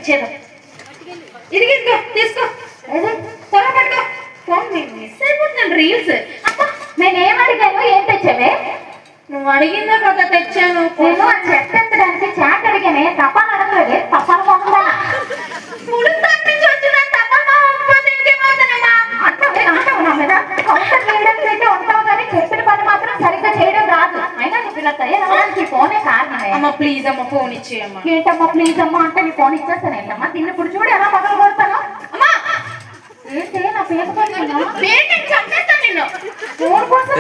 ఇచ్చేదా ఇది తీసుకో త్వరగా పట్టుకో ఫోన్ మిస్ అయిపోతున్నాను రీల్స్. నేనేం అడిగాను ఏం తెచ్చావే? నువ్వు అడిగిందా కదా తెచ్చాను. నేను చెత్త ఎత్తడానికి చాట్ అడిగానే తపాలు అడగలేదే తపాలు పోతుందా ఉంటావు కానీ చెప్పిన పని మాత్రం సరిగ్గా చేయడం రాదు. అయినా నువ్వు ఇలా తయారవడానికి ఫోనే కారణమే. అమ్మ ప్లీజ్ అమ్మ ఫోన్ ఇచ్చేయమ్మా. ఏంటమ్మా ప్లీజ్ అమ్మా అంటే నీ ఫోన్ ఇచ్చేస్తాను ఏంటమ్మా? దీన్ని ఇప్పుడు చూడు ఎలా పగలు కొడతాను. అమ్మా ఏంటి నా పేరు పడుతున్నా చంపేస్తాను నిన్ను. ఫోన్ కోసం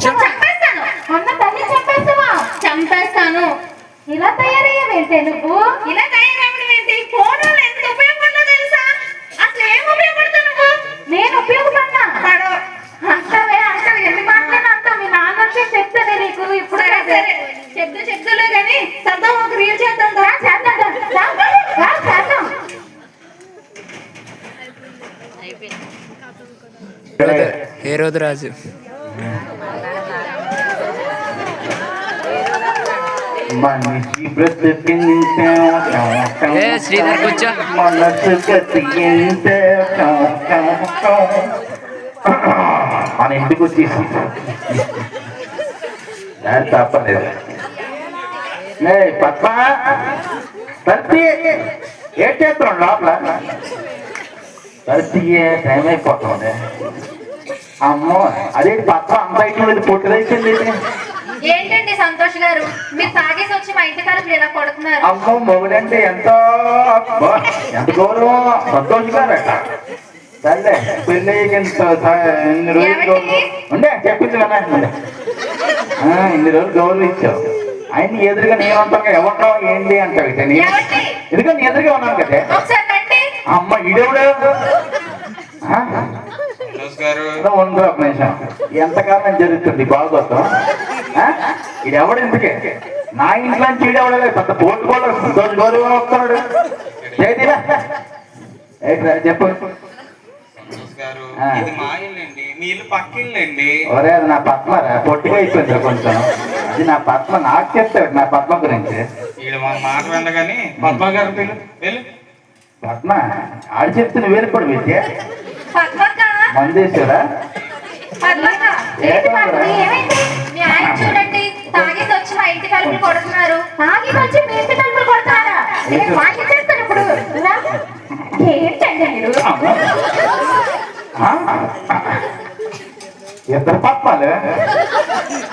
చంపేస్తాను. అన్న తల్లి చంపేస్తావా? చంపేస్తాను. ఇలా తయారయ్యావేంటే నువ్వు? ఇలా తయారవ్వడం ఏంటి? ఫోన్ వల్ల ఎంత ఉపయోగపడదో తెలుసా? అసలు ఏం ఉపయోగపడతావు నువ్వు? నేను ఉపయోగపడినా అంటావే అంటావు ఎన్ని మాటలైనా అంటావు. మీ నాన్న వచ్చి చెప్తానే నీకు ఇప్పుడు. సరే చెప్తలే కానీ సరదా ఒక రీల్ చేద్దాం కదా. చేద్దాం ఏ రోజు రాజు మనిషి బ్రతికింత శ్రీధర్ కూర్చో. మనసు గతికింత మన ఇంటికి వచ్చేసి తప్పలేదు. పద్మ ప్రతి ఏ చేస్తున్నాం లోపల ప్రతి టైం అయిపోతుంది. అమ్మో అదే పద్మ అంబైకి మీద పొట్టుదైతుంది. ఏంటండి సంతోష్ గారు మీరు తాగేసి వచ్చి మా ఇంటి కాలం ఇలా కొడుతున్నారు? అమ్మో మొగుడంటే ఎంత గౌరవం. సంతోష్ గారట సరే పెళ్ళి ఇన్ని రోజులు ఉండే చెప్పింది కదా ఇన్ని రోజులు గౌరవం ఇచ్చావు. ఆయన ఎదురుగా నేనంటాను ఎవరు ఏంటి అంటావు. ఎదురుగా నీ ఎదురుగా ఉన్నాను కదా. అమ్మ ఇడెవడు ఉండరు ఒక నిమిషం. ఎంతకాలం జరుగుతుంది బాగోతాం. ఇడెవడు ఇందుకే నా ఇంట్లో చీడెవడలేదు. పెద్ద పోటు కూడా గౌరవం వస్తున్నాడు. చెప్పు. ఒరే అది నా పద్మరా పొట్టిగా అయిపోయింది కొంచెం. అది నా పద్మ నాకు చెప్తాడు నా పద్మ గురించి. పద్మ ఆడి చెప్తే నువ్వు వెళ్ళిపోడు విద్య మందేశ్వరా చూడండి తాగేసి వచ్చి మా ఇంటి కలుపులు కొడుతున్నారు. తాగేసి వచ్చి మీ ఇంటి తలుపులు కొడతారా? చేస్తాను ఇప్పుడు. ఏంటండి మీరు ఇద్దరు పద్మాలు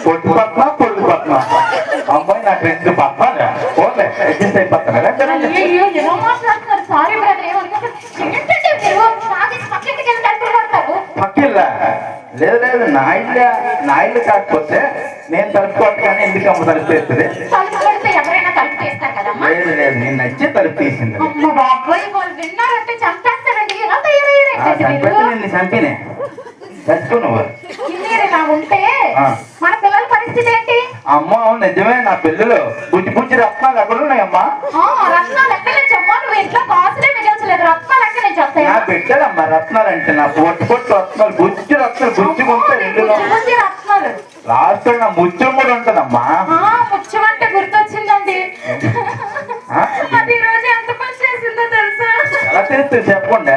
పొట్టు పద్మ పొట్టు పద్మ. అమ్మాయి నాకు రెండు పద్మాలు పోలే అడ్జస్ట్ అయిపోతున్నారు. పక్కిల్లా లేదు లేదు నా ఇల్లు కాకపోతే నేను తలుపుకోవాలి కానీ ఎందుకు అమ్మ తలుపు తీస్తుంది? లేదు లేదు నేను నచ్చే తలుపు తీసింది. చంపేస్తే నిన్ను చంపినే చచ్చుకో నువ్వు. మన పిల్లల పరిస్థితి ఏంటి? అమ్మ నిజమే నా పిల్లలు బుజ్జి బుజ్జి రత్నాలు ఎక్కడ ఉన్నాయమ్మా? రత్నాలు ఎక్కడ నుంచి అమ్మా? నువ్వు ఇంట్లో కాసులే మిగల్చలేదు. రత్నాలు ఎక్కడ నుంచి వస్తాయి? నా బిడ్డలమ్మా రత్నాలు అంటే నా పొట్టు పొట్టు రత్నాలు బుజ్జి రత్నాలు బుజ్జిగుంటాయి. రత్నాలు లాస్ట్ నా ముత్యం కూడా ఉంటుందమ్మా. ముత్యం అంటే గుర్తొచ్చిందండి. అది రోజు ఎంత పని చేసిందో తెలుసా? ఎలా తెలుస్తుంది చెప్పండి.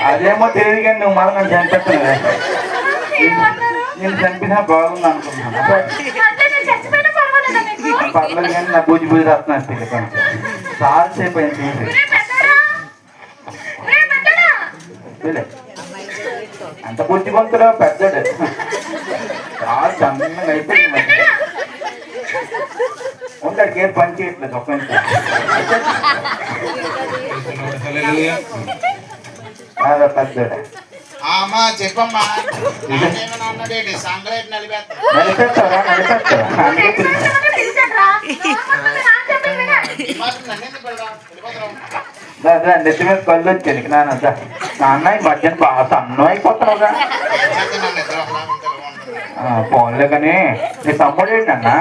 అదేమో తెలియదు కానీ నువ్వు మళ్ళీ నన్ను చంపేస్తున్నావే. నేను చంపినా బాగుంది అనుకుంటున్నాను. పర్లేదు కానీ నా బుజ్జి బుజ్జి రత్నాలు కొంచెం చాలా సేపు అయింది చూసి. అంత బుజ్జి గొంతులో పెద్దడు చాలా చందంగా అయిపోయింది. ఉంటాడు కేర్ పని చేయట్లేదు ఒక నిమిషం. పెద్దడు చెప్పమ్మా నడిపెట్టారా నెత్తి మీద కళ్ళు వచ్చాను నాన్న. నాన్న ఈ మధ్యన బాగా సన్నం అయిపోతున్నావుగా. ఫోన్లే కానీ నీ తమ్ముడు ఏంటన్నా?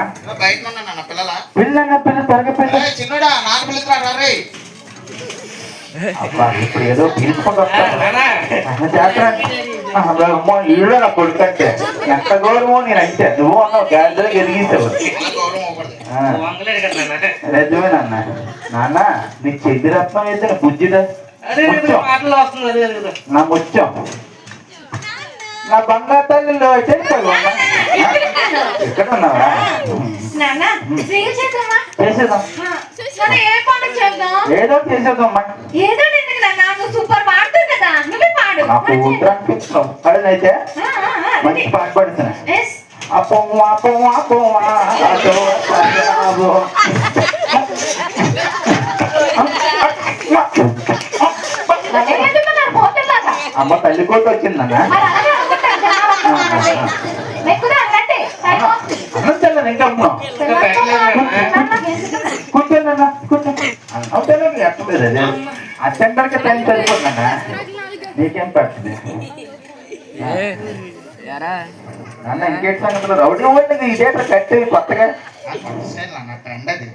పిల్లన్నా పిల్లలు త్వరగా పిల్లలు అబ్బా ఇప్పుడు ఏదో తీసుకొని వస్తాను చేస్తా. ఇల్లు నా కొడుకంటే ఎంత గౌరవం నేను అంటే నువ్వు అన్నావు గ్యాస్ ఎదిగిస్తావు. వంగలేరు కదా నాన్న. నిజమే నాన్న. నాన్న నీ చెద్ది రత్నం అయితే బుజ్జిట అదే కదా మాటలు వస్తుంది, అదే కదా. నా ముత్యం నా బంగారు తల్లిలో చెడిపోయి ఎక్కడ ఉన్నావా? నాన్న రీల్ చేద్దామా? చేసేద్దాం, మరి ఏ పాట చేద్దాం? ఏదో చేసేద్దామా. ఏదో ఎందుకు నాన్న, నువ్వు సూపర్ పాడుతావు కదా, నువ్వే పాడు. నాకు ఊపిరి అనిపిస్తున్నావు అదేనైతే మంచి పాట పాడుతున్నా. Yes. అపోవా అపోవా అపోవా అటో అటో. అమ్మ తల్లి కోట వచ్చిందన్న. అన్నం తెల్లదు ఇంకా అమ్మ. కూర్చోండి కూర్చోండి. అన్నం తెల్లదు ఎక్కలేదు అది. ఆ సెంటర్కి టైం సరిపోతుందన్న. నీకేం పడుతుంది అన్న? ఇంకేటి సంగతులు రౌడీ ఓల్డ్ ఇదే కట్టి కొత్తగా స్టైల్ అన్న ట్రెండ్ అది.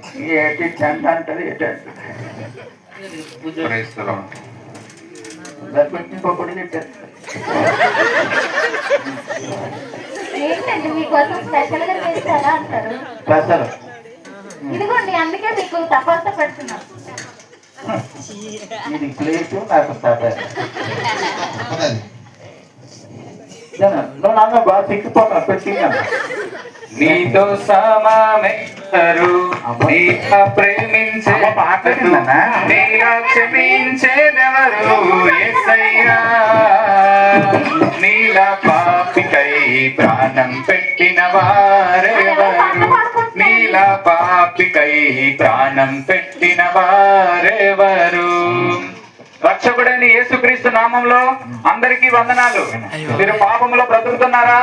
ఏటి చెంట అంటది ఏటి పప్పుడు ఏంటండి మీకోసం స్పెషల్ గా చేస్తారా అంటారు? ప్రజలు ఇదిగోండి, అందుకే మీకు తపాస పెడుతున్నాం. ఇది ప్లేట్ నాకు తప్పదు అది. నువ్వు నాన్న బాగా సిక్కిపోతా పెట్టింది. నీతో సమామెత్తరు నీలా ప్రేమించేదెవరు, నీలా క్షమించేదెవరు యేసయ్యా. నీలా పాపికై ప్రాణం పెట్టిన వారెవరు, నీలా పాపికై ప్రాణం పెట్టిన వారెవరు. రక్షకుడైన యేసుక్రీస్తు నామంలో అందరికీ వందనాలు. మీరు పాపములో బ్రతుకుతున్నారా?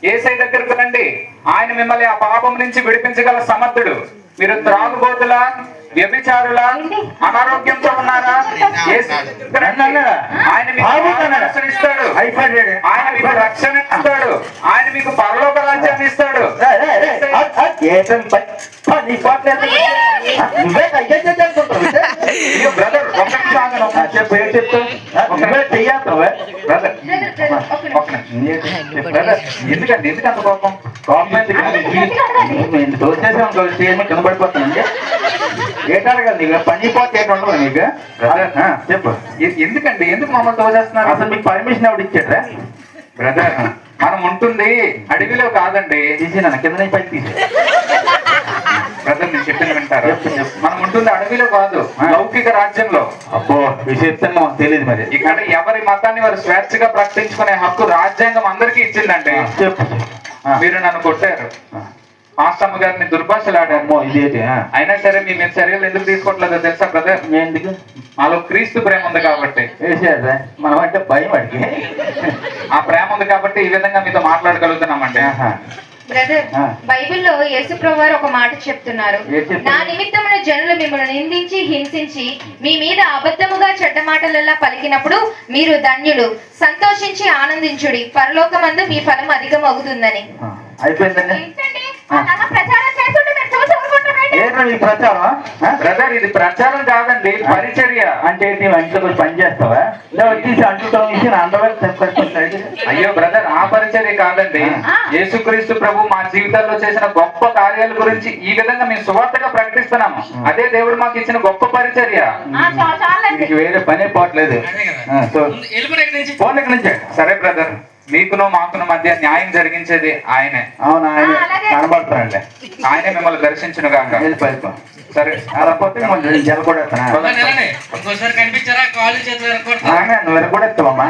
యేసయ్య దగ్గరకు రండి, ఆయన మిమ్మల్ని ఆ పాపం నుంచి విడిపించగల సమర్థుడు. మీరు త్రాగుబోతులా, వ్యభిచారులా, అనారోగ్యంతో ఉన్నారా? ఆయన మీకు రక్షణ ఇస్తాడు, ఆయన మీకు రక్షణ ఇస్తాడు, ఆయన మీకు పరలోక రాజ్యాన్ని ఇస్తాడు. బ్రదర్ ఎందుకండి ఎందుకు అంత కోపం? కోపం దోచేసాం కింద పడిపోతానండి. ఏటాడగలదు ఇక పని పోతే ఏటి ఉండదు మీకు. చెప్పు ఎందుకండి, ఎందుకు మమ్మల్ని తోచేస్తున్నారు? అసలు మీకు పర్మిషన్ ఎవరు ఇచ్చారా? బ్రదర్ మనం ఉంటుంది అడవిలో కాదండి. తీసి నన్ను కింద నుంచి పైకి తీసి బ్రదర్ నేను చెప్పింది వింటారు. మనం ఉంటుంది అడవిలో కాదు, లౌకిక రాజ్యంలో. అబ్బో విషయం మాకు తెలియదు. మరి ఇక్కడ ఎవరి మతాన్ని వారు స్వేచ్ఛగా ప్రకటించుకునే హక్కు రాజ్యాంగం అందరికీ ఇచ్చిందండి. మీరు నన్ను కొట్టారు, ఆస్తమ్మ గారిని దుర్భాషలాడాము, ఇదేంటి అయినా సరే మీ మీద చర్యలు ఎందుకు తీసుకోవట్లేదో తెలుసా బ్రదర్? ఎందుకు? మాలో క్రీస్తు ప్రేమ ఉంది కాబట్టి. మనం అంటే భయం అడిగి ఆ ప్రేమ ఉంది కాబట్టి ఈ విధంగా మీతో మాట్లాడగలుగుతున్నామండి. బ్రదర్, బైబిల్లో యేసుప్రభు వారు ఒక మాట చెప్తున్నారు. నా నిమిత్తమున జనులు మిమ్మల్ని నిందించి హింసించి మీ మీద అబద్ధముగా చెడ్డ మాటలలా పలికినప్పుడు మీరు ధన్యులు, సంతోషించి ఆనందించుడి, పరలోకమందు మీ ఫలం అధికమవుతుందని. అయిపోయిందండి. ప్రచారం చేస్తుంటే మీరు చూసి ఊరుకుంటారండి. ప్రచారం బ్రదర్, ఇది ప్రచారం కాదండి, పరిచర్య. అంటే నువ్వు ఇంట్లో కొంచెం పని చేస్తావా? వచ్చేసి అంటుతో అయ్యో బ్రదర్, ఆ పరిచర్య కాదండి. యేసుక్రీస్తు ప్రభు మా జీవితాల్లో చేసిన గొప్ప కార్యాల గురించి ఈ విధంగా మేము సువార్తగా ప్రకటిస్తున్నాము. అదే దేవుడు మాకు ఇచ్చిన గొప్ప పరిచర్య. వేరే పనే పోవట్లేదు. ఫోన్ ఎక్కడి నుంచే? సరే బ్రదర్, మీకును మాకును మధ్య న్యాయం జరిగించేది ఆయనే. అవునా? ఆయన కనబడతానండి, ఆయనే మిమ్మల్ని దర్శించును కాక. వెళ్ళిపోయి సరే అలా పోతే జల కూడా కనిపించారా? కాలు చేతులు నువ్వు ఎర కూడా ఎత్తావమ్మా.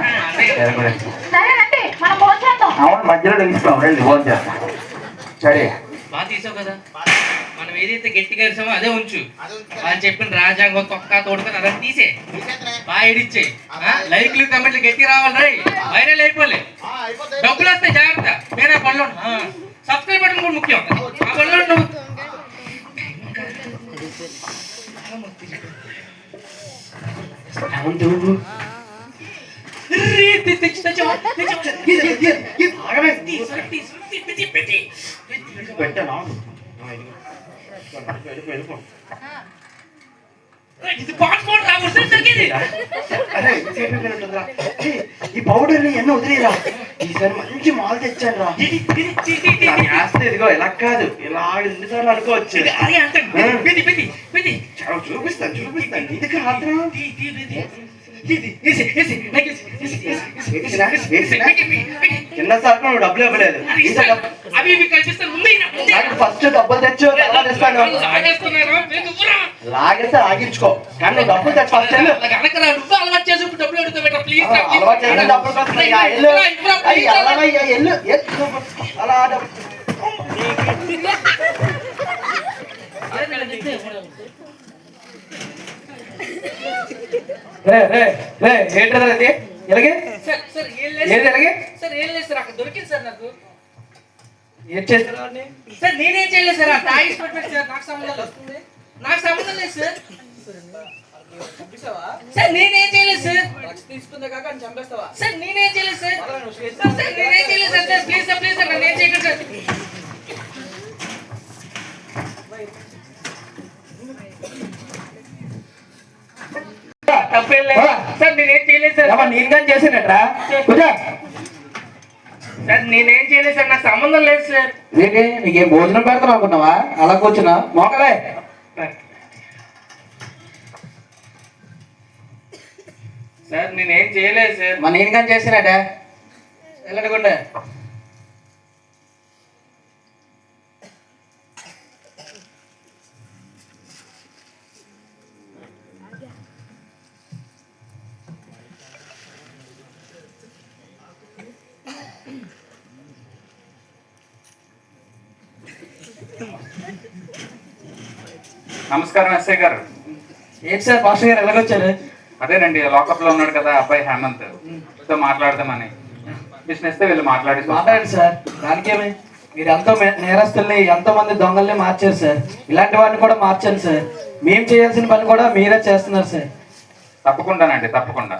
అవును, మధ్యలో ఇస్తాం, రండి ఫోన్ చేస్తాం. సరే బాగా తీసావు కదా, మనం ఏదైతే గట్టిగా ఇస్తామో అదే ఉంచు. వాళ్ళు చెప్పిన రాజ్యాంగం తొక్క తోడుకొని అదే తీసే, బాగా ఎడిచ్చే. లైక్లు కమెంట్లు గట్టి రావాలి, రై వైరల్ అయిపోలే, డబ్బులు వస్తాయి, జాగ్రత్త. వేరే పనులు సబ్స్క్రైబ్ బటన్ కూడా ముఖ్యం. ఆ పనులు నువ్వు ఇది పాస్పోర్ట్ అరే ఈ పౌడర్ ఎన్నో వదిలేరా, ఈసారి మంచి మాల్ తెచ్చాను రా. వేస్తే ఇదిగో ఇలా కాదు, ఇలా ఎన్నిసార్లు అనుకోవచ్చు. చాలా చూపిస్తాను ఇది కాదు. ఎన్నసార్లు నువ్వు డబ్బులు ఇవ్వలేదు. ఫస్ట్ డబ్బులు తెచ్చు, తర్వాత ఇస్తాను. లాగేస్తే ఆగించుకో, కానీ నువ్వు డబ్బులు తెచ్చు ఫస్ట్. అలవాటు చేసి డబ్బులు అలా ఏంటది ఎలాగే ఏది ఎలాగే దొరికింది సార్ నాకు. ఏం చేస్తారు సార్ నేనేం చేయలేదు సార్, తాగిసి పెట్టాడు సార్. నాకు సంబంధం వస్తుంది, నాకు సంబంధం లేదు సార్. సార్ నేనేం చేయలేదు సార్. తీసుకుందే కాక చంపేస్తావా సార్? నేనేం చేయలేదు సార్. సార్ నేనేం చేయలేదు sir. Sir please sir, please sir, నన్ను ఏం చేయకండి సార్. తప్పేం లేదు సార్, నేనేం చేయలేదు సార్. నేను కానీ చేసానట్రా సార్ నేనేం చేయలేదు సార్, నాకు సంబంధం లేదు సార్. ఏంటి నీకేం భోజనం పెడతాను అనుకున్నావా? అలా కూర్చున్నా మోకలే. సార్ నేనేం చేయలేదు సార్. మన నేను కానీ చేసానట వెళ్ళకుండా. నమస్కారం ఎస్ఐ గారు. ఏంటి సార్ పాస్టర్ గారు ఎలాగొచ్చారు? అదేనండి, లాకప్ లో ఉన్నాడు కదా అబ్బాయి హేమంత్, తో మాట్లాడదామని బిజినెస్ తో వీళ్ళు మాట్లాడండి సార్. దానికేమి, మీరు ఎంతో నేరస్తుల్ని, ఎంతో మంది దొంగల్ని మార్చారు సార్. ఇలాంటి వాడిని కూడా మార్చాను సార్. మేము చేయాల్సిన పని కూడా మీరే చేస్తున్నారు సార్. తప్పకుండానండి, తప్పకుండా.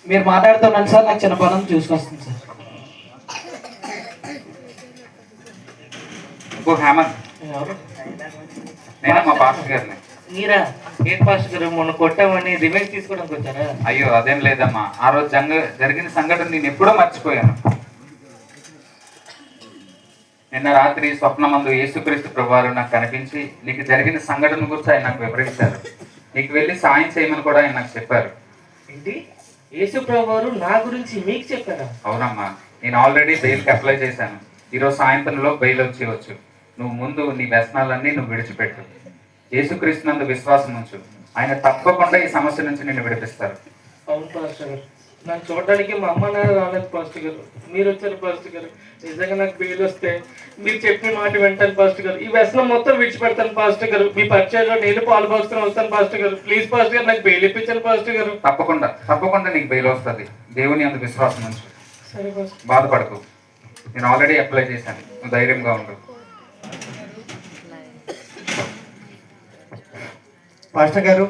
మీరు మాట్లాడుతున్నాను సార్, నాకు చిన్న పనులు చూసుకొస్తుంది సార్. హేమంత్, నేను మా పాస్టర్ గారిని. మీరా? ఏం పాస్టర్ గారు, మొన్న కొట్టామని రివెంజ్ తీసుకోవడానికి వచ్చారా? అయ్యో అదేం లేదమ్మా, ఆ రోజు జరిగిన సంఘటన నేను ఎప్పుడో మర్చిపోయాను. నిన్న రాత్రి స్వప్నమందు యేసుక్రీస్తు ప్రభువారు నాకు కనిపించి నీకు జరిగిన సంఘటన గురించి ఆయన నాకు వివరించారు. నీకు వెళ్ళి సాయం చేయమని కూడా ఆయన నాకు చెప్పారు. ఏంటి, యేసు ప్రభువారు నా గురించి మీకు చెప్పారా? అవునమ్మా, నేను ఆల్రెడీ బెయిల్కి అప్లై చేశాను. ఈరోజు సాయంత్రంలో బెయిల్ వచ్చేయవచ్చు. నువ్వు ముందు నీ వ్యసనాలన్నీ నువ్వు విడిచిపెట్టు. యేసుక్రీస్తునందు విశ్వాసం ఉంచు, ఆయన తప్పకుండా ఈ సమస్య నుంచి నిన్ను విడిపిస్తారు. అవును పాస్టర్ గారు, నన్ను చూడడానికి మా అమ్మ నాన్న రాలేదు పాస్టర్ గారు, మీరు వచ్చారు పాస్టర్ గారు. నిజంగా నాకు బెయిల్ వస్తే మీరు చెప్పిన మాట వింటాను పాస్టర్ గారు. ఈ వ్యసనం మొత్తం విడిచిపెడతాను పాస్టర్ గారు. మీ పరిచయంలో నేను పాల్పొస్తాను వస్తాను పాస్టర్ గారు. ప్లీజ్ పాస్టర్ గారు, నాకు బెయిల్ ఇప్పించాను పాస్టర్ గారు. తప్పకుండా తప్పకుండా నీకు బెయిల్ వస్తుంది. దేవుని అందు విశ్వాసం ఉంచు, సరే పాస్టర్. బాధపడకు. నేను ఆల్రెడీ అప్లై చేశాను, నువ్వు ధైర్యంగా ఉండు. పాస్టర్ గారు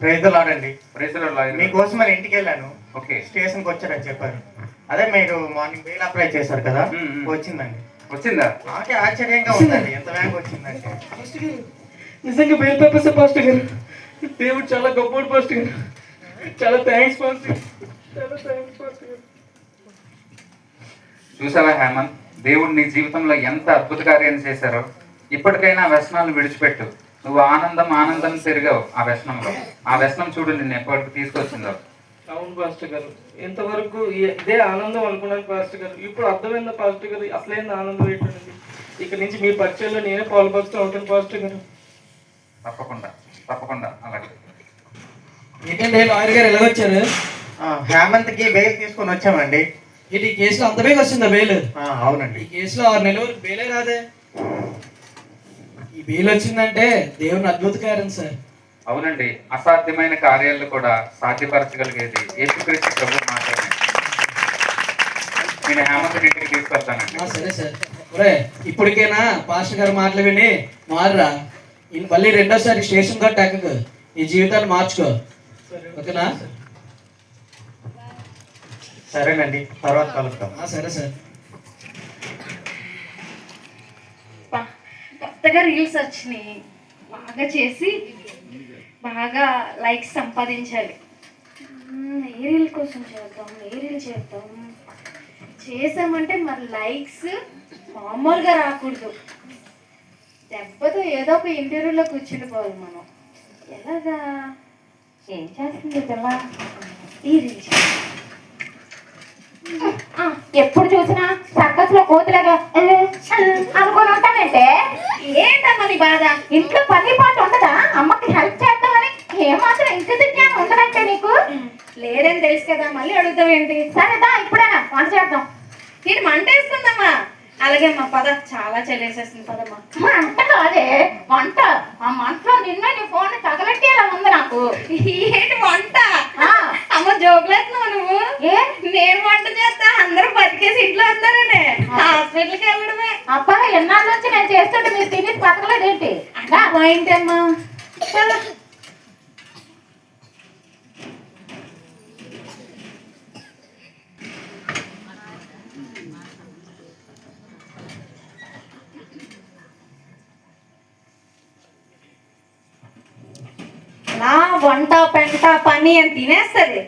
ప్రైజ్ లాడండి. ప్రైజ్లో మీకోసం మన ఇంటికి వెళ్ళాను. ఓకే, స్టేషన్కి వచ్చారని చెప్పారు. అదే మీరు మార్నింగ్ బెయిల్ అప్లై చేశారు కదా, వచ్చిందండి. వచ్చిందా? నాకే ఆశ్చర్యంగా ఉందండి ఎంత వేగంగా వచ్చిందంటే. పాస్టర్ గారు, నిజంగా బెయిల్ పేపర్స్ పాస్టర్ గారు. దేవుడు చాలా గొప్పవాడు పాస్టర్ గారు. చాలా థ్యాంక్స్ పాస్టర్ గారు, చాలా థ్యాంక్స్ పాస్టర్ గారు. చూసావా హేమంత్, దేవుడు నీ జీవితంలో ఎంత అద్భుత కార్యాన్ని చేశారో. ఇప్పటికైనా వ్యసనాలు విడిచిపెట్టు. నువ్వు ఆనందం తిరిగావు ఆ వ్యసనంలో. ఆ వ్యసనం చూడు నిన్ను ఎప్పటికి తీసుకొచ్చిందో. అవును పాస్టర్ గారు, ఇంతవరకు ఇదే ఆనందం అనుకున్నాను పాస్టర్ గారు. ఇప్పుడు అర్థమైందా పాస్టర్ గారు అసలైంది ఆనందం ఏంటండి? ఇక్కడ నుంచి మీ పరిచయంలో నేనే పాల్పడుతూ ఉంటాను పాస్టర్ గారు. తప్పకుండా తప్పకుండా అలాగే. ఏంటంటే లాయర్ గారు ఎలాగొచ్చారు? హేమంత్కి బెయిల్ తీసుకొని వచ్చామండి. ఈ కేసులో అంత బెయిల్ వస్తుందా? బెయిల్ అవునండి. ఈ కేసులో 6 నెలల వరకు బెయిలే రాదే. ఈ బెయిల్ వచ్చిందంటే దేవుని అద్భుత కార్యం సార్. అవునండి, అసాధ్యమైన కార్యాలను కూడా సాధ్యపరచగలిగేది యేసుక్రీస్తు ప్రభు మాత్రమే. నేను హేమంత్ ఇంటికి తీసుకొస్తానండి. సరే సార్. ఒరే, ఇప్పటికైనా పాస్టర్ గారు మాటలు విని మారురా. మళ్ళీ రెండోసారి స్టేషన్ కూడా టెక్కకు. ఈ జీవితాన్ని మార్చుకో, ఓకేనా? సరేనండి, తర్వాత కలుద్దాం. సరే సార్. కొత్తగా రీల్స్ వచ్చినాయి, బాగా చేసి బాగా లైక్స్ సంపాదించాలి. ఏ రీల్ కోసం చేద్దాం, ఏ రీల్ చేద్దాం. చేసామంటే మరి లైక్స్ మామూలుగా రాకూడదు. దెబ్బతో ఏదో ఒక ఇంటర్వ్యూలో కూర్చుండిపోవాలి మనం. ఎలాగా? ఏం చేస్తుంది పిల్ల? ఈ రీల్ చేద్దాం. ఎప్పుడు చూసినా సర్కస్ లో కోతులాగా అనుకొని ఉంటానంటే ఏంటమ్మా నీ బాధ? ఇంట్లో పని పాటు ఉండదా? అమ్మకి హెల్ప్ చేద్దామని ఏమాత్రం ఇంటి జ్ఞానం ఉండదంటే నీకు? లేదని తెలుసు కదా, మళ్ళీ అడుగుతావేంటి? సరేదా ఇప్పుడేనా వంట చేద్దాం. నేను మంట వేసుకుందామా? అలాగే మా పద, చాలా చలేసేస్తుంది పదమ్మా. మంట కాదే వంట. ఆ మంటలో నిన్నే నీ ఫోన్ తగలెట్టేలా ఉంది నాకు. ఏంటి వంట? అమ్మ జోకులేస్తున్నావు నువ్వు. ఏ నేను వంట చేస్తా, అందరూ బతికేసి ఇంట్లో వస్తారనే హాస్పిటల్కి వెళ్ళడమే. అబ్బా ఎన్నాళ్ళ నుంచి నేను చేస్తుంటే మీరు తిని బతకలేదేంటి? ఏంటమ్మా నా వంట పెంట పని అని తినేస్తుంది.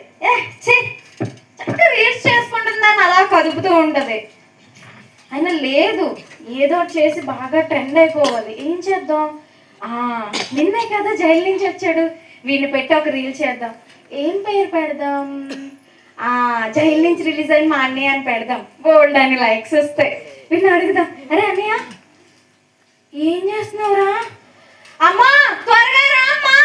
చక్కగా రీల్స్ చేసుకుంటుందని అలా కదుపుతూ ఉంటది. అయినా లేదు, ఏదో చేసి బాగా ట్రెండ్ అయిపోవాలి. ఏం చేద్దాం? నిన్నే కదా జైలు నుంచి వచ్చాడు, వీడిని పెట్టి ఒక రీల్ చేద్దాం. ఏం పేరు పెడదాం? జైలు నుంచి రిలీజ్ అయిన మా అన్నయ్య అని పెడదాం. బోల్డ్ అని లైక్స్ వస్తాయి. వీడిని అడుగుదాం. అరే అన్నయ్య ఏం చేస్తున్నావురా? అమ్మా త్వరగా రా అమ్మా,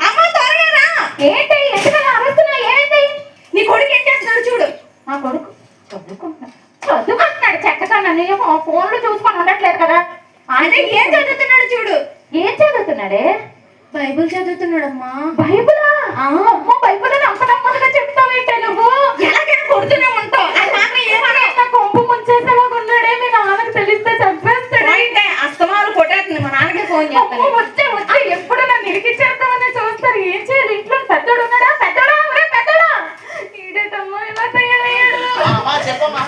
అమ్మా త్వరగా రా. ఏంటి ఎందుకలా అరుస్తున్నా? ఏమైంది? నీ కొడుకు ఏం చేస్తున్నాడు చూడు. మా కొడుకు చదువుకుంటున్నాడు చక్కగా. నన్ను ఫోన్లు చూసుకొని ఉండట్లేదు కదా. అదే ఏం చదువుతున్నాడు చూడు. ఏం చదువుతున్నాడే? బైబుల్ చదువుతున్నాడమ్మా. బైబులా? అమ్మో బైబుల్ అని అంత నమ్మకంగా చెప్తావేంటే నువ్వు? ఎలాగైనా కొడుతూనే ఉంటావు. నా కొంపు ముంచేసేలాగా ఉన్నాడే. మీ నాన్నకు తెలిస్తే చంపేస్తాడు. అంటే అస్తమాలు కొట్టేస్తుంది. మా నాన్నకి ఫోన్ చేస్తాను. వచ్చే వచ్చి ఎప్పుడు నన్ను ఇరికిచ్చేస్తామని చూస్తారు. ఏం చేయాలి? ఇంట్లో పెద్దోడు ఉన్నాడా? పెద్దోడా పెద్దోడా ఈడేటమ్మా ఇలా తయారయ్యాడు. చెప్పమ్మా.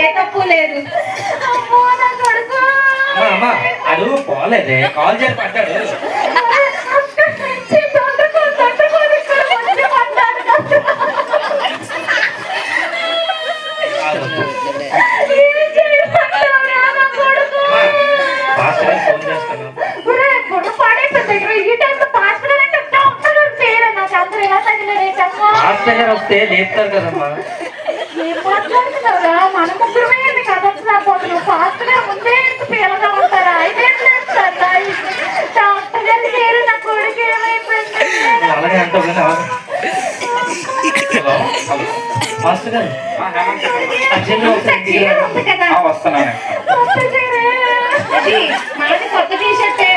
ఏ తప్పు లేదు. అది పోలేదే, కాల్ చేసి పడ్డాడు. వస్తే లేపుతారు కదమ్మా. ఏం మాట్లాడుతున్నావురా? మన ముగ్గురమే కదట్లేకపోతున్నావు. ఫాస్ట్ గా ముందే పిల్లగా ఉంటారా? ఇదేం లేదు సార్. డాక్టర్ గారి పేరు నా కొడుకు ఏమైపోయింది? అలాగే అంటావు కదా. మాస్టర్ గారు వస్తున్నాను. మనకి కొత్త టీషర్టే.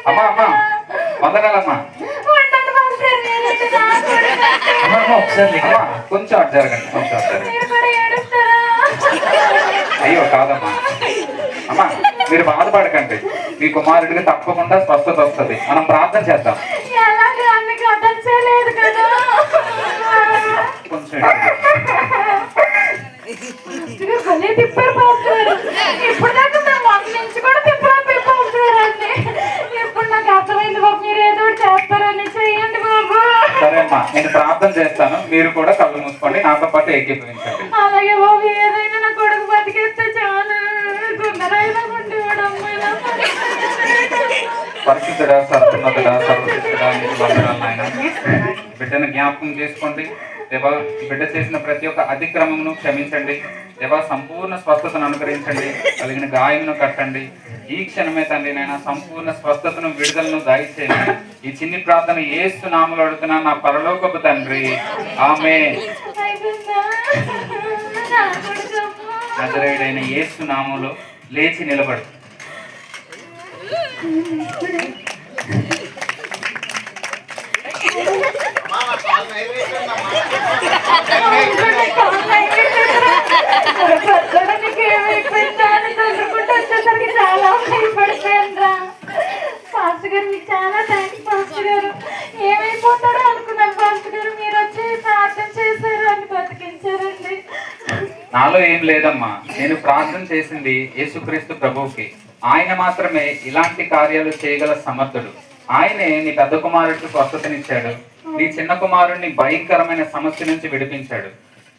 అమ్మా అమ్మా వందనాలమ్మా. ఒకసారి కొంచెం అటు జరగండి, కొంచెం అటు జరగండి. అయ్యో కాదమ్మా. అమ్మా మీరు బాధపడకండి, మీ కుమారుడికి తప్పకుండా స్వస్థత వస్తుంది. మనం ప్రార్థన చేద్దాం. కొంచెం తిప్పారు పోతున్నారు. ఇప్పుడు దాకా మేము వంట నుంచి కూడా తిప్పలేకపోతున్నారండి. ఇప్పుడు నాకు అర్థమైంది బాబు, మీరు ఏదో చేస్తారని చెయ్యండి బాబు. సరే అమ్మా, నేను ప్రార్థన చేస్తాను, మీరు కూడా కళ్ళు మూసుకోండి, నాతో పాటు ఏకీభవించండి. అలాగే బాబు, ఏదైనా నా కొడుకు బతికేస్తే చాలు. గుండెరాయిలా ఉండేవాడు అమ్మాయి. పరిశుద్ధుడా, సర్వోన్నతుడా, సర్వశక్తుడా, నీకు వందనాలు నాయనా. బిడ్డను జ్ఞాపకం చేసుకోండి దేవా. బిడ్డ చేసిన ప్రతి ఒక్క అతిక్రమమును క్షమించండి దేవా. సంపూర్ణ స్వస్థతను అనుగ్రహించండి, కలిగిన గాయమును కట్టండి. ఈ క్షణమే తండ్రి నాయన సంపూర్ణ స్వస్థతను, విడుదలను దయచేయండి. ఈ చిన్ని ప్రార్థన యేసు నామములో అడుగుతున్నా నా పరలోకపు తండ్రి, ఆమేన్. నజరేయుడైన యేసు నామములో లేచి నిలబడు. చాలా భయపడిపోయాను. పాస్టర్ గారు మీకు చాలా థ్యాంక్స్ పాస్టర్ గారు. ఏమైపోతాడో అనుకున్నాను పాస్టర్ గారు, మీరు వచ్చి ప్రార్థన చేశారు అని బతికించారండి. నాలో ఏం లేదమ్మా, నేను ప్రార్థన చేసింది యేసుక్రీస్తు ప్రభువుకి. ఆయన మాత్రమే ఇలాంటి కార్యాలు చేయగల సమర్థుడు. ఆయనే నీ పెద్ద కుమారుడికి స్వస్థతనిచ్చాడు, నీ చిన్న కుమారుడిని భయంకరమైన సమస్య నుంచి విడిపించాడు.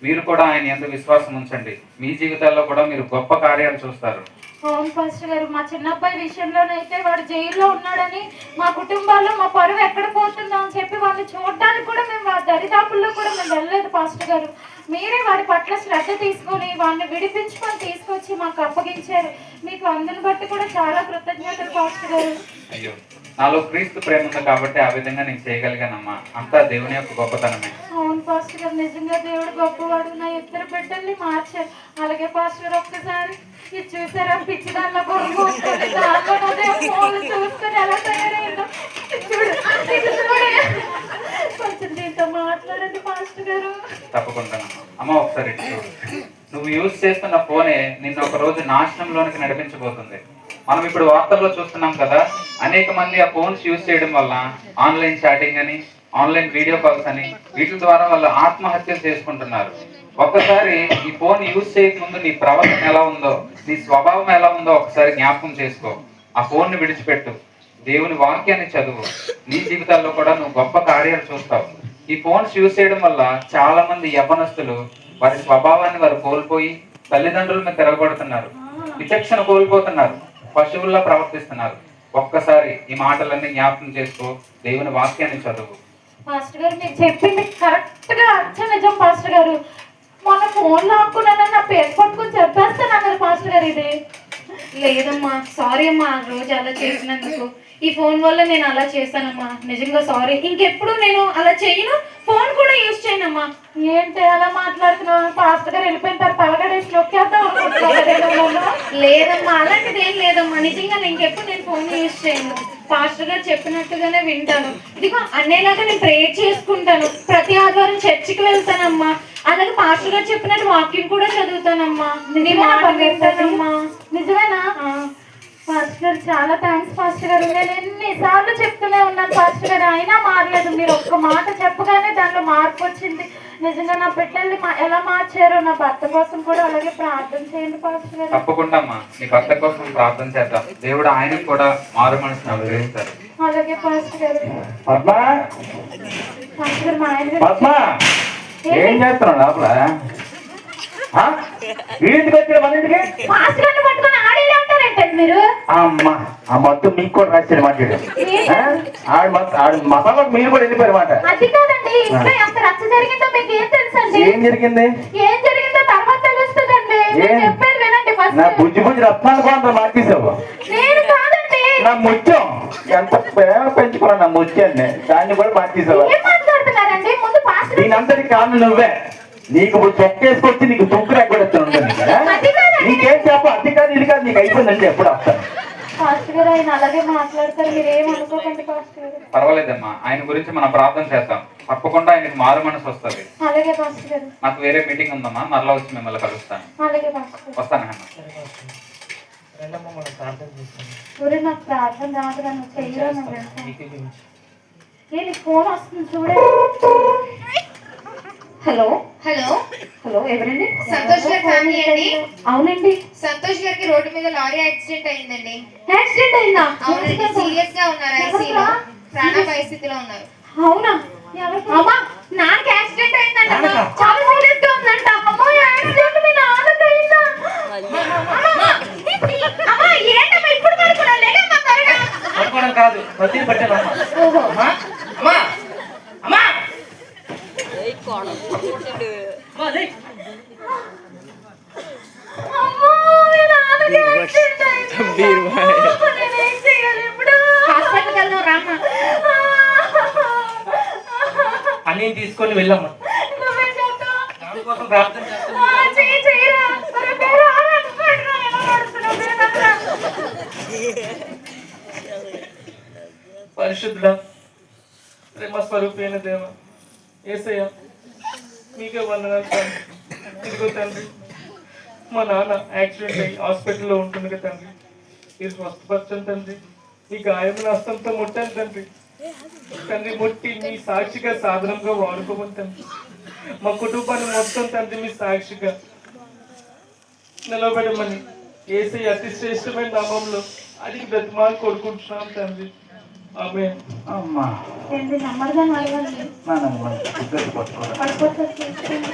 మీరు కూడా ఆయన యందు విశ్వాసం ఉంచండి, మీ జీవితాల్లో కూడా మీరు గొప్ప కార్యాలు చూస్తారు. అవును పాస్టర్ గారు, మా చిన్నబ్బాయి విషయంలోనైతే వాడు జైల్లో ఉన్నాడని మా కుటుంబాల్లో మా పరువు ఎక్కడ పోతుందో అని చెప్పి వాడిని చూడడానికి కూడా మేము ఆ దరిదాపుల్లో కూడా మేము వెళ్ళలేదు పాస్టర్ గారు. మీరే వాడి పట్ల శ్రద్ధ తీసుకొని వాడిని విడిపించుకొని తీసుకొచ్చి మాకు అప్పగించారు. మీకు అందుని బట్టి కూడా చాలా కృతజ్ఞతలు పాస్టర్ గారు. అయ్యో, నాలో క్రీస్తు ప్రేమ ఉంది కాబట్టి ఆ విధంగా నేను చేయగలిగానమ్మా. అంతా దేవుని యొక్క గొప్పతనమే. అవును పాస్టర్ గారు, నిజంగా దేవుడు గొప్పవాడు. నా ఇద్దరు బిడ్డల్ని మార్చారు. అలాగే పాస్టర్ గారు, ఒక్కసారి ఇది చూసారా, పిచ్చిదాల్లో గొడవ చూసుకొని ఎలా తయారైందో కొంచెం దీంతో మాట్లాడండి పాస్టర్ గారు. తప్పకుండా అమ్మ, ఒకసారి ఇటు చూడు. నువ్వు యూజ్ చేస్తున్న ఫోనే నిన్ను ఒక రోజు నాశనంలోనికి నడిపించబోతుంది. మనం ఇప్పుడు వార్తల్లో చూస్తున్నాం కదా, అనేక మంది ఆ ఫోన్స్ యూజ్ చేయడం వల్ల ఆన్లైన్ చాటింగ్ అని, ఆన్లైన్ వీడియో కాల్స్ అని, వీటి ద్వారా వాళ్ళు ఆత్మహత్యలు చేసుకుంటున్నారు. ఒక్కసారి ఈ ఫోన్ యూజ్ చేయకముందు నీ ప్రవర్తన ఎలా ఉందో, నీ స్వభావం ఎలా ఉందో ఒకసారి జ్ఞాపకం చేసుకో. ఆ ఫోన్ని విడిచిపెట్టు, దేవుని వాక్యాన్ని చదువు. నీ జీవితాల్లో కూడా నువ్వు గొప్ప కార్యాలు చూస్తావు. ఈ ఫోన్స్ యూజ్ చేయడం వల్ల చాలా మంది యవ్వనస్తులు వారి స్వభావాన్ని వారు కోల్పోయి తల్లిదండ్రుల మీద తిరగబడుతున్నారు, విచక్షణ కోల్పోతున్నారు, పశువుల్లా ప్రవర్తిస్తున్నారు. ఒక్కసారి ఈ మాటలన్నీ జ్ఞాపకం చేసుకో, దేవుని వాక్యాన్ని చదువు. పాస్టర్ గారు, మీరు చెప్పింది కరెక్ట్ గా అచ్చం నిజం పాస్టర్ గారు. మొన్న ఫోన్ లాక్కున్నానని నా పేరు పట్టుకుని చెప్పేస్తాను అన్నారు పాస్టర్ గారు. ఇది లేదమ్మా, సారీ అమ్మా, ఆ రోజు అలా చేసినందుకు. ఈ ఫోన్ వల్ల నేను అలా చేశానమ్మా, నిజంగా సారీ. ఇంకెప్పుడు నేను అలా చేయను, ఫోన్ కూడా యూజ్ చేయనమ్మా. ఏంటి అలా మాట్లాడుతున్నావు? పాస్టర్ గారు వెళ్ళిపోయిన తర్వాత పలగడేసి నొక్కేద్దాం అనుకుంటున్నాను. లేదమ్మా, అలాంటిది ఏం లేదమ్మా. నిజంగా ఇంకెప్పుడు నేను ఫోన్ యూజ్ చేయను. పాస్టర్ గారు చెప్పినట్టుగానే వింటాను. ఇదిగో అన్నేలాగా నేను ప్రేయర్ చేసుకుంటాను. ప్రతి ఆదివారం చర్చికి వెళ్తానమ్మా. అలాగే పాస్టర్ గారు చెప్పినట్టు వాక్యం కూడా చదువుతానమ్మా. నీ మాట వింటానమ్మా. నిజమేనా? పాస్టర్ గారు చాలా థ్యాంక్స్ పాస్టర్ గారు. నేను ఎన్నిసార్లు చెప్తూనే ఉన్నాను పాస్టర్ గారు, అయినా మారలేదు. మీరు ఒక్క మాట చెప్పగానే దాంట్లో మార్పు వచ్చింది. నిజంగా నా బిడ్డల్ని ఎలా మార్చారో, నా భర్త కోసం కూడా అలాగే ప్రార్థన చేయండి పాస్టర్ గారు. తప్పకుండా అమ్మా, నీ భర్త కోసం ప్రార్థన చేద్దాం. దేవుడు ఆయనకు కూడా మారు మనసును అనుగ్రహిస్తారు. అలాగే పాస్టర్ గారు. పద్మా, పాస్టర్ గారు, మా ఆయన పద్మా ఏం చేస్తున్నావు లోపల? ఇంటికి వచ్చిన మన ఇంటికి పాస్టర్ గారిని పట్టుకొని ఆడేలా ఉంటారంటండి మీరు. అమ్మా, ఆ మొత్తం మీకు కూడా రాశాడు మాట్లాడు. ఆడు మసాలా మీరు కూడా వెళ్ళిపోయారు మాట. అది కాదండి, ఇంట్లో ఎంత రచ్చ జరిగిందో మీకు ఏం తెలుసండి? ఏం జరిగింది? ఏం జరిగిందో తర్వాత తెలుస్తుందండి. చెప్పేది వినండి ఫస్ట్. నా బుజ్జి బుజ్జి రత్నాలు కూడా మార్చేసావు. నేను కాదండి, నా ముత్యం ఎంత ప్రేమ పెంచుకున్నా, నా ముత్యాన్ని దాన్ని కూడా మార్చేసావు. ఏం మాట్లాడుతున్నారండి? ముందు పాస్టర్ దీనంతటి కారణం నువ్వే. నీకు ఇప్పుడు చొక్కేసుకొచ్చి నీకు తుక్కు రెగ్గొడతాను. నీకేం చెప్ప, అది కాదు ఇది కాదు, నీకు అయిపోయిందంటే ఎప్పుడు వస్తాను. పాస్టర్ గారు ఆయన అలాగే మాట్లాడతారు, మీరు ఏమనుకోకండి పాస్టర్ గారు. పర్వాలేదమ్మా, ఆయన గురించి మనం ప్రార్థన చేద్దాం. తప్పకుండా ఆయనకు మారు మనసు వస్తుంది. అలాగే పాస్టర్ గారు. నాకు వేరే మీటింగ్ ఉందమ్మా, మరలా వచ్చి మిమ్మల్ని కలుస్తాను. అలాగే పాస్టర్ గారు. వస్తానమ్మా. ఊరే నాకు ప్రార్థన రాదు, నన్ను చెయ్యను. నేను ఫోన్ వస్తుంది చూడండి. హలో హలో హలో, ఎవరండి? సంతోష్ గారి ఫ్యామిలీ అండి? అవునండి. సంతోష్ గారికి రోడ్డు మీద లారీ యాక్సిడెంట్ అయిందండి. యాక్సిడెంట్ అయిందా? అవునండి, సీరియస్ గా ఉన్నారు, ఐసీయూలో ప్రాణాపాయ స్థితిలో ఉన్నారు. అవునా? అమ్మా, నాకు యాక్సిడెంట్ అయిందంట, చాలా సీరియస్ గా ఉందంట. అమ్మో, యాక్సిడెంట్ మీ నాన్నకి అయిందా? అమ్మా, ఏంటమ్మా ఇప్పుడు పడుకున్నా? లేదమ్మా, త్వరగా. పడుకోవడం కాదు, ప్రతి పట్టాను. ఓహో, అమ్మా అమ్మా అమ్మా, అమ్మో, మీ నాన్నకి యాక్సిడెంట్ అయింది. నేనేం చేయాలి ఇప్పుడు? హాస్పిటల్కి వెళ్దాం రామ్మా. అన్నీ తీసుకొని వెళ్ళమ్మా. నువ్వే చెప్తావు. దానికోసం ప్రార్థన చేస్తాను. చేయరా, త్వరగా రా, హాస్పిటల్కి రా, ఎలా పడుతున్నావు? త్వరగా రా. పరిశుద్ధుడా, ప్రేమ స్వరూపైన దేవ, ఏసయ్య మీకే వందనాలు తండ్రి. ఇదిగో తండ్రి మా నాన్న యాక్సిడెంట్ అయ్యి హాస్పిటల్లో ఉంటుంది కదా తండ్రి, మీరు స్వస్థపరచండి తండ్రి. ఈ గాయముల హస్తంతో ముట్టండి తండ్రి. తండ్రి ముట్టి మీ సాక్షిగా సాధనంగా వాడుకోమని తండ్రి. మా కుటుంబాన్ని మొత్తం తండ్రి మీ సాక్షిగా నిలబెట్టమని యేసయ్య అతి శ్రేష్టమైన నామంలో అడిగి బ్రతిమాలు కోరుకుంటున్నాం తండ్రి. ఆమేన్. అమ్మా ఏంటి నమ్మరుగానే అడగండి. పడిపోతుంది.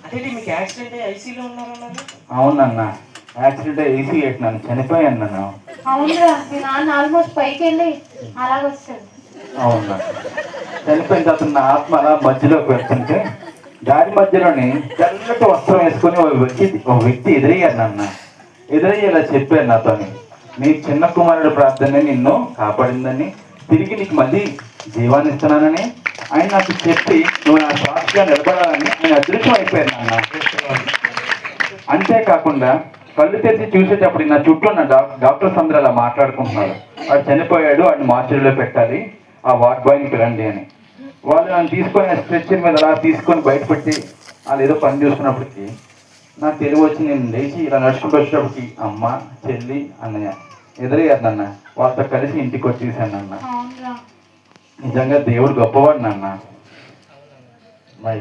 అదే మీకు యాక్సిడెంట్ అయ్యి ఐసీలో ఉన్నారన్నారు. అవునన్నా, యాక్సిడెంట్ ఏసీ పెట్టినాను, చనిపోయాను నన్ను. అవునురా, మీ నాన్న ఆల్మోస్ట్ పైకి వెళ్ళి అలాగొస్తాడు. అవునా, చనిపోయిన తర్వాత నా ఆత్మ అలా మధ్యలోకి వెళ్తుంటే దారి మధ్యలోని తెల్లటి వస్త్రం వేసుకొని ఒక వ్యక్తి ఎదురయ్యారు నన్ను. ఎదురయ్యి ఇలా చెప్పారు నాతో, నీ చిన్న కుమారుడు ప్రార్థన నిన్ను కాపాడిందని, తిరిగి నీకు మళ్ళీ జీవాన్ని ఇస్తున్నానని ఆయన నాకు చెప్పి నువ్వు నా సాక్షిగా నిలబడాలని ఆయన అదృష్టం అయిపోయారు నాన్న. అంతేకాకుండా కళ్ళు తెరిచి చూసేటప్పుడు నా చుట్టూ ఉన్న డాక్టర్స్ అందరూ అలా మాట్లాడుకుంటున్నారు, వాడు చనిపోయాడు, వాడిని మార్చురీలో పెట్టాలి, ఆ వార్డ్ బాయ్ని పిలండి అని. వాళ్ళు నన్ను తీసుకొని స్ట్రెచ్చర్ మీద అలా తీసుకొని బయటపెట్టి వాళ్ళు ఏదో పని చూసుకున్నప్పటికీ నాకు తెలివి వచ్చి నేను లేచి ఇలా నడుచుకుంటూ వచ్చేటప్పటికి అమ్మ, చెల్లి, అన్నయ్య ఎదురయ్యారు నాన్న. వాళ్ళతో కలిసి ఇంటికి వచ్చేసాను నాన్న. అవునురా. నిజంగా దేవుడు గొప్పవాడు నాన్న. మై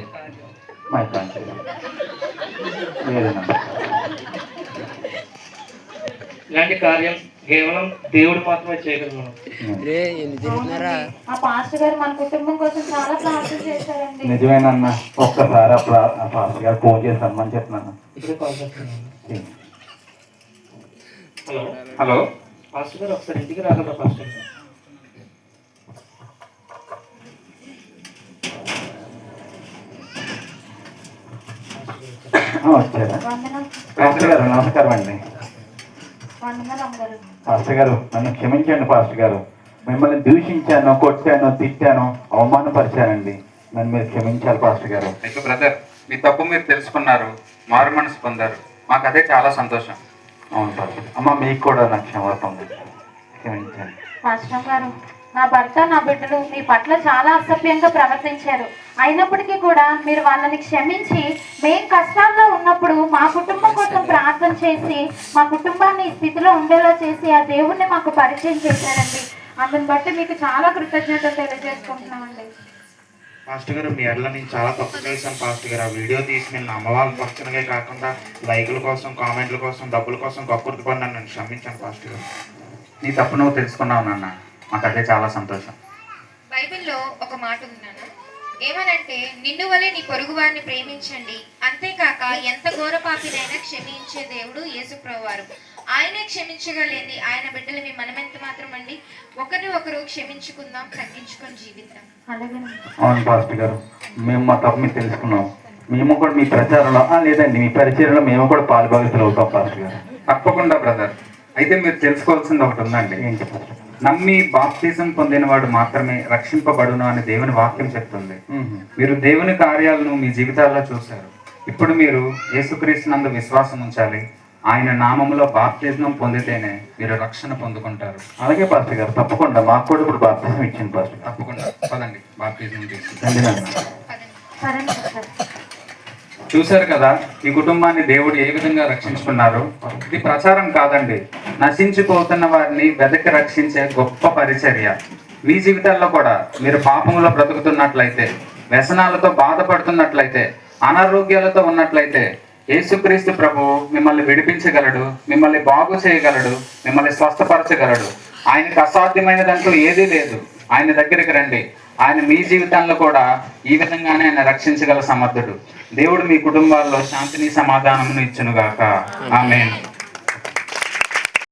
లేదన్నా. ఇలాంటి కార్యం కేవలం దేవుడు మాత్రమే చేయగలరు. రే ఎందుకు తిరుగుతున్నారా? ఆ పాస్టర్ గారు మన కుటుంబం కోసం చాలా ప్రార్థన చేశారండి. నిజమేనన్నా, ఒక్కసారి ఆ పాస్టర్ గారు ఫోన్ చేసి రమ్మని చెప్తున్నాను. ఇప్పుడే కాల్ చేస్తున్నాను. హలో హలో, పాస్టర్ గారు ఒకసారి ఇంటికి రాగలరా పాస్టర్ గారు? వచ్చారా వందనం. పాస్టర్ గారు? నమస్కారం అండి. వందనాలు అమ్మగారు. పాస్టర్ గారు నన్ను క్షమించండి. పాస్టర్ గారు మిమ్మల్ని దూషించాను, కొట్టాను, తిట్టాను, అవమానపరిచానండి. నన్ను మీరు క్షమించాలి పాస్టర్ గారు. అయితే బ్రదర్, మీ తప్పు మీరు తెలుసుకున్నారు, మారు మనసు పొందారు, మాకు అదే చాలా సంతోషం. అవును పాస్టర్. అమ్మ మీకు కూడా నాకు క్షమాపణ క్షమించండి. పాస్టర్ గారు, నా భర్త, నా బిడ్డలు మీ పట్ల చాలా అసభ్యంగా ప్రవర్తించారు. అయినప్పటికీ కూడా మీరు వాళ్ళని క్షమించి మేం కష్టాల్లో ఉన్నప్పుడు మా కుటుంబం కోసం ప్రార్థన చేసి మా కుటుంబాన్ని ఈ స్థితిలో ఉండేలా చేసి ఆ దేవుణ్ణి మాకు పరిచయం చేశారండి. అందుని బట్టి మీకు చాలా కృతజ్ఞతలు తెలియజేసుకుంటున్నామండి. పాస్టర్ గారు, మీ ఎడల నేను చాలా తప్పు చేశాను పాస్టర్ గారు. ఆ వీడియో తీసి నేను అమ్మవాళ్ళ పక్షంగా కాకుండా లైకుల కోసం, కామెంట్ల కోసం, డబ్బుల కోసం గొప్పది పడి నన్ను క్షమించాను పాస్టర్ గారు. నీ తప్పు నువ్వు తెలుసుకున్నావు నాన్న, మాకు అదే చాలా సంతోషం. బైబిల్లో ఒక మాట ఉంది నాన్న, ఏమనంటే నిన్ను వలె నీ పొరుగు వారిని ప్రేమించండి, అంతేకాక ఎంత ఘోర పాపినైనా క్షమించే దేవుడు యేసుప్రభువారు. ఆయనే క్షమించగలేంది ఆయన బిడ్డలు మీ మనమెంత మాత్రం అండి. ఒకరిని ఒకరు క్షమించుకుందాం, తగ్గించుకొని జీవిద్దాం. అవును పాస్టర్ గారు, మేము మా తప్పు మీరు తెలుసుకున్నాం. మేము కూడా మీ ప్రచారంలో లేదండి, మీ పరిచయంలో మేము కూడా పాలుభాగస్తులు అవుతాం పాస్టర్ గారు. తప్పకుండా బ్రదర్. అయితే మీరు తెలుసుకోవాల్సింది ఒకటి ఉందండి. ఏంటి పాస్టర్? నమ్మి బాప్తిజం పొందినవాడు మాత్రమే రక్షింపబడును అని దేవుని వాక్యం చెప్తుంది. మీరు దేవుని కార్యాలను మీ జీవితాల్లో చూశారు. ఇప్పుడు మీరు యేసుక్రీస్తునందు విశ్వాసం ఉంచాలి. ఆయన నామములో బాప్తిజం పొందితేనే మీరు రక్షణ పొందుకుంటారు. అలాగే పాస్టర్ గారు, తప్పకుండా మాకు కూడా ఇప్పుడు బాప్తిజం ఇచ్చింది పాస్టర్ గారు. తప్పకుండా పదండి, బాప్తిజం తీసుకుంటాం. రండి నాన్న. చూశారు కదా ఈ కుటుంబాన్ని దేవుడు ఏ విధంగా రక్షించుకున్నారు. ఇది ప్రచారం కాదండి, నశించిపోతున్న వారిని వెదకి రక్షించే గొప్ప పరిచర్య. మీ జీవితాల్లో కూడా మీరు పాపంలో బ్రతుకుతున్నట్లయితే, వ్యసనాలతో బాధపడుతున్నట్లయితే, అనారోగ్యాలతో ఉన్నట్లయితే యేసుక్రీస్తు ప్రభువు మిమ్మల్ని విడిపించగలడు, మిమ్మల్ని బాగు చేయగలడు, మిమ్మల్ని స్వస్థపరచగలడు. ఆయనకు అసాధ్యమైనదంటూ ఏదీ లేదు. ఆయన దగ్గరికి రండి. ఆయన మీ జీవితాల్లో కూడా ఈ విధంగానే ఆయన రక్షించగల సమర్థుడు. దేవుడు మీ కుటుంబాల్లో శాంతిని, సమాధానమును ఇచ్చునుగాక. ఆమేన్.